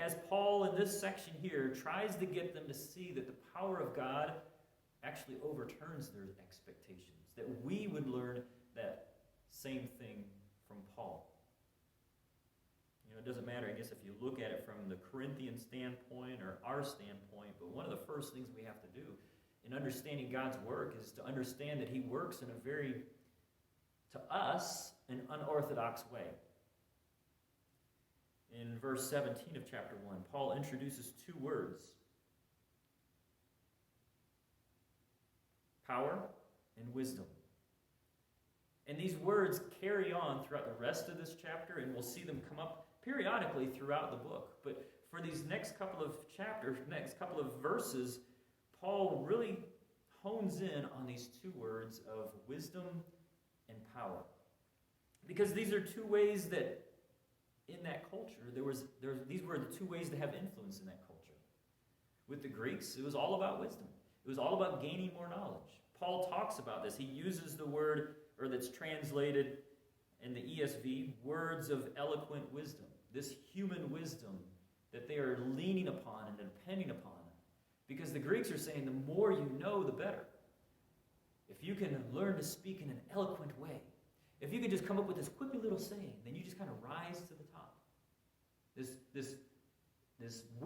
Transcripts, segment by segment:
as Paul in this section here tries to get them to see that the power of God actually overturns their expectations, that we would learn that same thing from Paul. It doesn't matter, I guess, if you look at it from the Corinthian standpoint or our standpoint, but one of the first things we have to do in understanding God's work is to understand that he works in a very, to us, an unorthodox way. In verse 17 of chapter 1, Paul introduces two words: power and wisdom. And these words carry on throughout the rest of this chapter, and we'll see them come up periodically throughout the book. But for these next couple of chapters, next couple of verses, Paul really hones in on these two words of wisdom and power. Because these are two ways that in that culture, these were the two ways to have influence in that culture. With the Greeks, it was all about wisdom. It was all about gaining more knowledge. Paul talks about this. He uses the word, or that's translated in the ESV, words of eloquent wisdom. This human wisdom that they are leaning upon and depending upon. Because the Greeks are saying the more you know, the better. If you can learn to speak in an eloquent way, if you can just come up with this quippy little saying, then you just kind of rise to the top.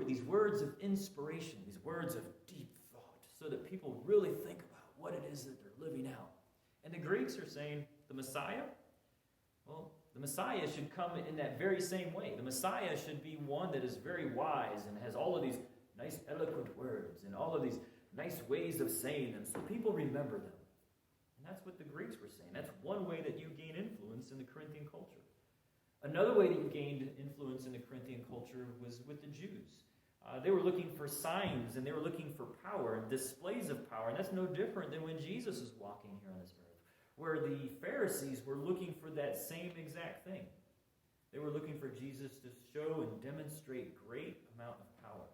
These words of inspiration, these words of deep thought, so that people really think about what it is that they're living out. And the Greeks are saying, the Messiah, well, the Messiah should come in that very same way. The Messiah should be one that is very wise and has all of these nice eloquent words and all of these nice ways of saying them so people remember them. And that's what the Greeks were saying. That's one way that you gain influence in the Corinthian culture. Another way that you gained influence in the Corinthian culture was with the Jews. They were looking for signs and they were looking for power and displays of power. And that's no different than when Jesus is walking here on this earth, where the Pharisees were looking for that same exact thing. They were looking for Jesus to show and demonstrate great amount of power.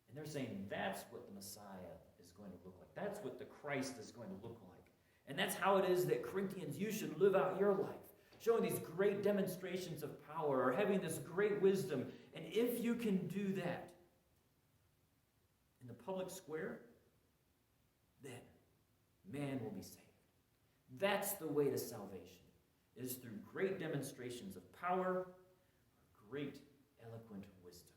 And they're saying that's what the Messiah is going to look like. That's what the Christ is going to look like. And that's how it is that Corinthians, you should live out your life. Showing these great demonstrations of power or having this great wisdom. And if you can do that in the public square, then man will be saved. That's the way to salvation, is through great demonstrations of power or great eloquent wisdom.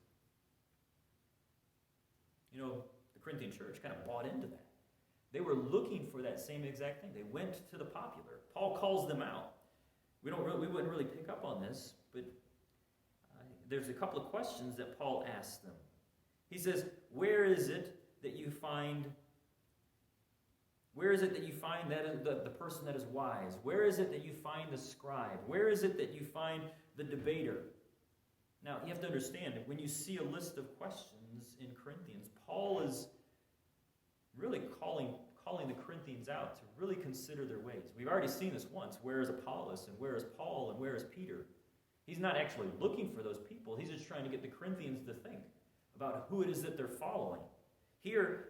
The Corinthian church kind of bought into that. They were looking for that same exact thing. They went to the popular. Paul calls them out. We wouldn't really pick up on this, but there's a couple of questions that Paul asks them. He says, where is it that you find that the person that is wise? Where is it that you find the scribe? Where is it that you find the debater? Now, you have to understand that when you see a list of questions in Corinthians, Paul is really calling the Corinthians out to really consider their ways. We've already seen this once. Where is Apollos, and where is Paul, and where is Peter? He's not actually looking for those people. He's just trying to get the Corinthians to think about who it is that they're following. Here,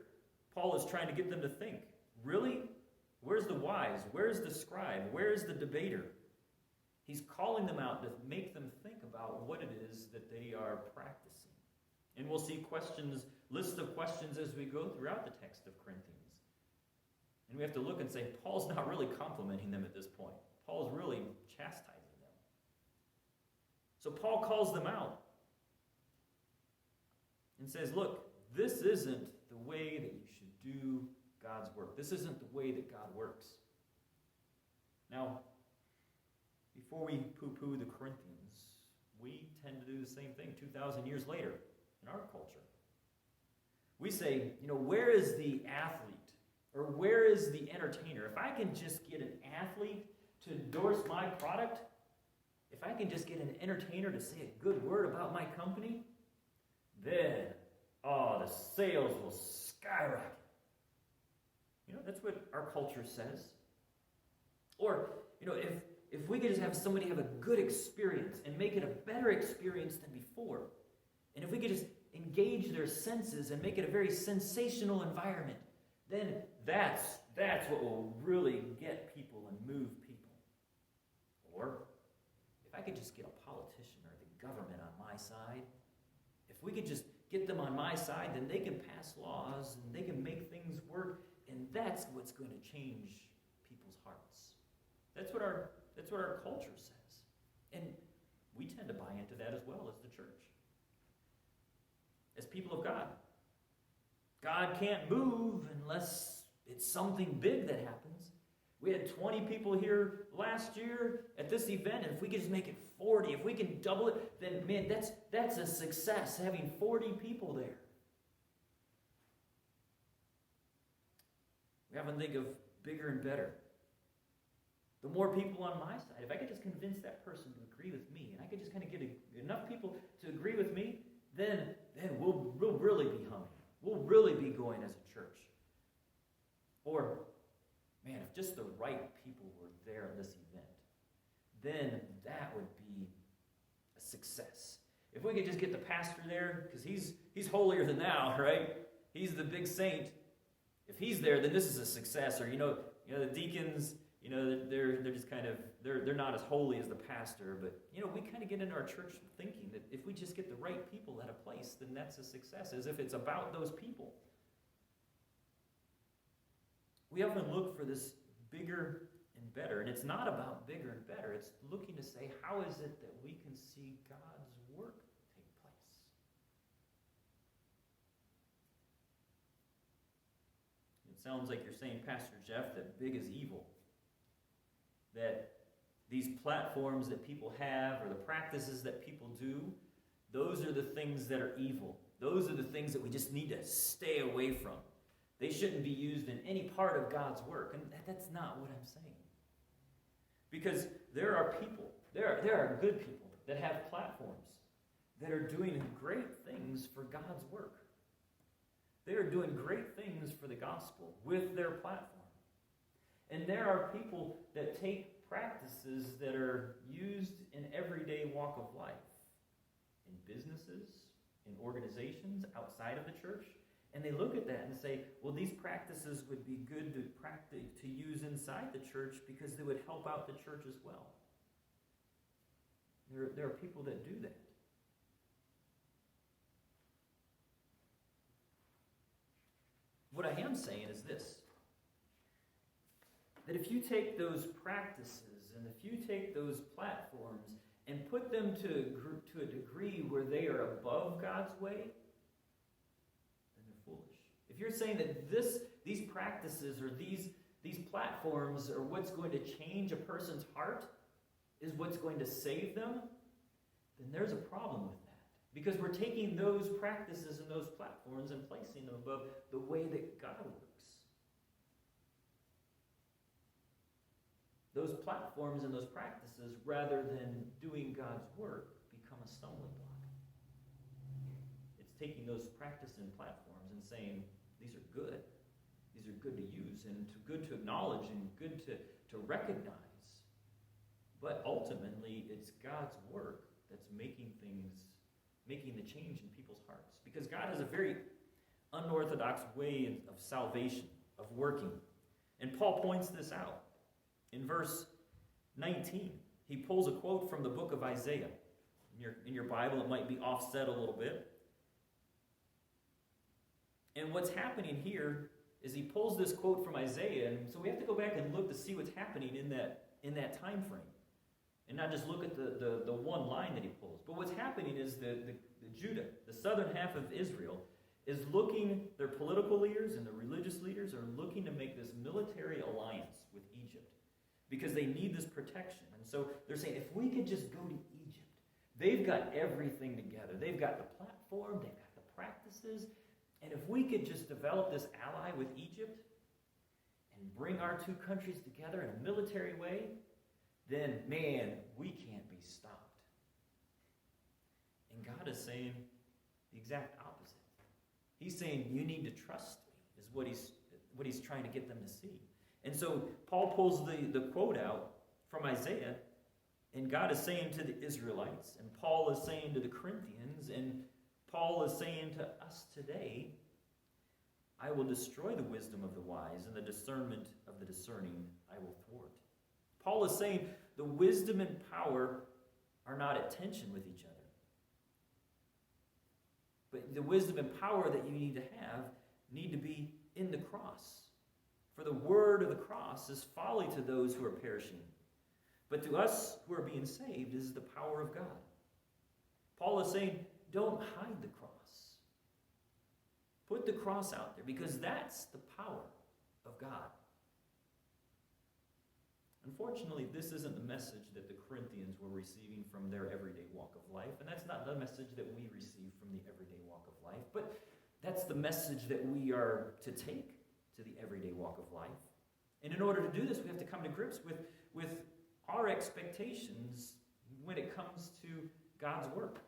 Paul is trying to get them to think, really? Where's the wise? Where's the scribe? Where's the debater? He's calling them out to make them think about what it is that they are practicing. And we'll see lists of questions as we go throughout the text of Corinthians. And we have to look and say, Paul's not really complimenting them at this point. Paul's really chastising them. So Paul calls them out and says, look, this isn't the way that you should do God's work. This isn't the way that God works. Now, before we poo-poo the Corinthians, we tend to do the same thing 2,000 years later in our culture. We say, where is the athlete? Or where is the entertainer? If I can just get an athlete to endorse my product, if I can just get an entertainer to say a good word about my company, then, the sales will skyrocket. That's what our culture says. Or, if we could just have somebody have a good experience and make it a better experience than before, and if we could just engage their senses and make it a very sensational environment, then that's what will really get people and move people. Or if I could just get a politician or the government on my side, if if we could just get them on my side, then they can pass laws and they can make things work, and that's what's going to change people's hearts. That's what our culture says. And we tend to buy into that as well as the church. As people of God. God can't move unless it's something big that happens. We had 20 people here last year at this event, and if we could just make it 40, if we can double it, then man, that's a success, having 40 people there. We often think of bigger and better. The more people on my side, if I could just convince that person to agree with me, and I could just kind of get enough people to agree with me, then we'll really be humming. We'll really be going as a church. Or, man, if just the right people were there at this event, then that would be a success. If we could just get the pastor there, because he's holier than thou, right? He's the big saint. If he's there, then this is a success. Or the deacons, they're just kind of they're not as holy as the pastor, but we kind of get into our church thinking that if we just get the right people at a place, then that's a success, as if it's about those people. We often look for this bigger and better, and it's not about bigger and better. It's looking to say, how is it that we can see God's work take place? It sounds like you're saying, Pastor Jeff, that big is evil. That these platforms that people have or the practices that people do, those are the things that are evil. Those are the things that we just need to stay away from. They shouldn't be used in any part of God's work. And that's not what I'm saying. Because there are people, there are good people that have platforms that are doing great things for God's work. They are doing great things for the gospel with their platform. And there are people that take practices that are used in everyday walk of life, in businesses, in organizations, outside of the church, and they look at that and say, well, these practices would be good to use inside the church because they would help out the church as well. There are people that do that. What I am saying is this, that if you take those practices and if you take those platforms and put them to a degree where they are above God's way, then they're foolish. If you're saying that these practices or these platforms are what's going to change a person's heart, is what's going to save them, then there's a problem with that. Because we're taking those practices and those platforms and placing them above the way that God works. Those platforms and those practices, rather than doing God's work, become a stumbling block. It's taking those practices and platforms and saying, these are good. These are good to use and good to acknowledge and good to recognize. But ultimately, it's God's work that's making the change in people's hearts. Because God has a very unorthodox way of salvation, of working. And Paul points this out. In verse 19, he pulls a quote from the book of Isaiah. In your Bible, it might be offset a little bit. And what's happening here is he pulls this quote from Isaiah, and so we have to go back and look to see what's happening in that time frame. And not just look at the one line that he pulls. But what's happening is the Judah, the southern half of Israel, is looking, their political leaders and the religious leaders are looking to make this military alliance with Egypt because they need this protection. And so they're saying, if we could just go to Egypt, they've got everything together. They've got the platform, they've got the practices, and if we could just develop this ally with Egypt and bring our two countries together in a military way, then, man, we can't be stopped. And God is saying the exact opposite. He's saying, you need to trust me, is what he's trying to get them to see. And so Paul pulls the quote out from Isaiah, and God is saying to the Israelites, and Paul is saying to the Corinthians, and Paul is saying to us today, I will destroy the wisdom of the wise, and the discernment of the discerning I will thwart. Paul is saying the wisdom and power are not at tension with each other. the wisdom and power that you need to be in the cross. For the word of the cross is folly to those who are perishing, but to us who are being saved is the power of God. Paul is saying, don't hide the cross. Put the cross out there, because that's the power of God. Unfortunately, this isn't the message that the Corinthians were receiving from their everyday walk of life, and that's not the message that we receive from the everyday walk of life, but that's the message that we are to take to the everyday walk of life. And in order to do this, we have to come to grips with our expectations when it comes to God's work.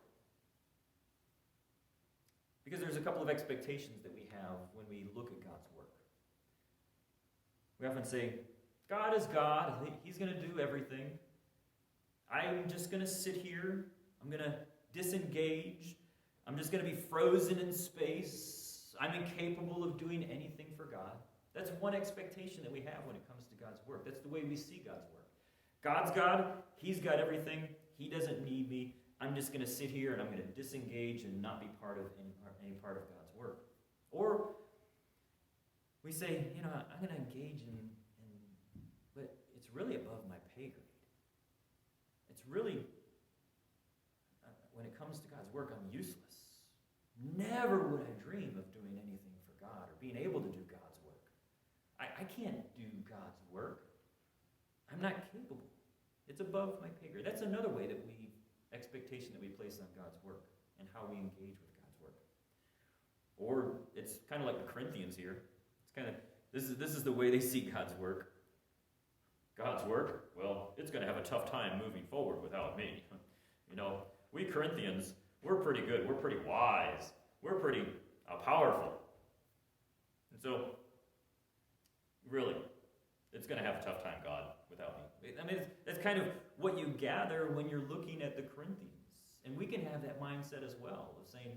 Because there's a couple of expectations that we have when we look at God's work. We often say, God is God. He's going to do everything. I'm just going to sit here. I'm going to disengage. I'm just going to be frozen in space. I'm incapable of doing anything for God. That's one expectation that we have when it comes to God's work. That's the way we see God's work. God's God. He's got everything. He doesn't need me. I'm just going to sit here and I'm going to disengage and not be part of any part of God's work. Or we say, I'm going to engage in, but it's really above my pay grade. It's really, when it comes to God's work, I'm useless. Never would I dream of doing anything for God or being able to do God's work. I can't do God's work. I'm not capable. It's above my pay grade. That's another way that expectation that we place on God's work and how we engage with God's work. Or it's kind of like the Corinthians here. It's kind of, this is the way they see God's work. God's work, well, it's going to have a tough time moving forward without me. We Corinthians, we're pretty good. We're pretty wise. We're pretty powerful. And so, really, it's going to have a tough time, God, without me. I mean, that's kind of what you gather when you're looking at the Corinthians. And we can have that mindset as well, of saying,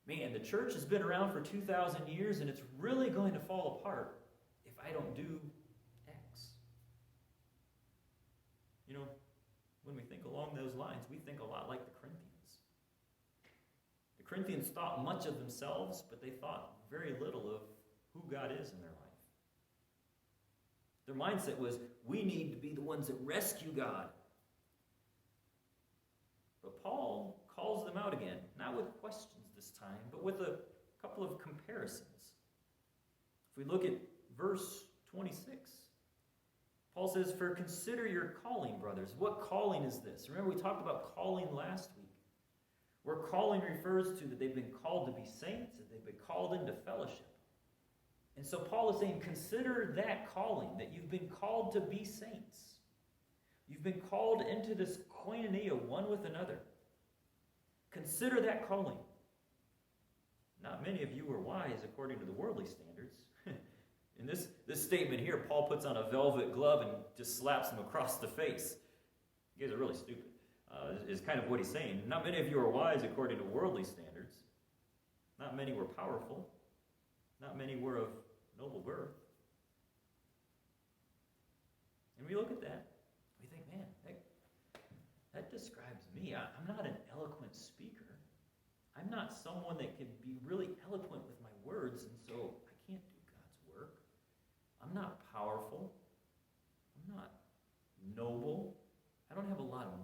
man, the church has been around for 2,000 years, and it's really going to fall apart if I don't do X. When we think along those lines, we think a lot like the Corinthians. The Corinthians thought much of themselves, but they thought very little of who God is in their life. Their mindset was, we need to be the ones that rescue God. But Paul calls them out again, not with questions this time, but with a couple of comparisons. If we look at verse 26, Paul says, for consider your calling, brothers. What calling is this? Remember, we talked about calling last week, where calling refers to that they've been called to be saints, that they've been called into fellowship. And so Paul is saying, consider that calling, that you've been called to be saints. You've been called into this koinonia, one with another. Consider that calling. Not many of you are wise according to the worldly standards. In this statement here, Paul puts on a velvet glove and just slaps them across the face. You guys are really stupid, is kind of what he's saying. Not many of you are wise according to worldly standards. Not many were powerful. Not many were of noble birth. And we look at that, we think, man, that describes me. I'm not an eloquent speaker. I'm not someone that can be really eloquent with my words, and so I can't do God's work. I'm not powerful. I'm not noble. I don't have a lot of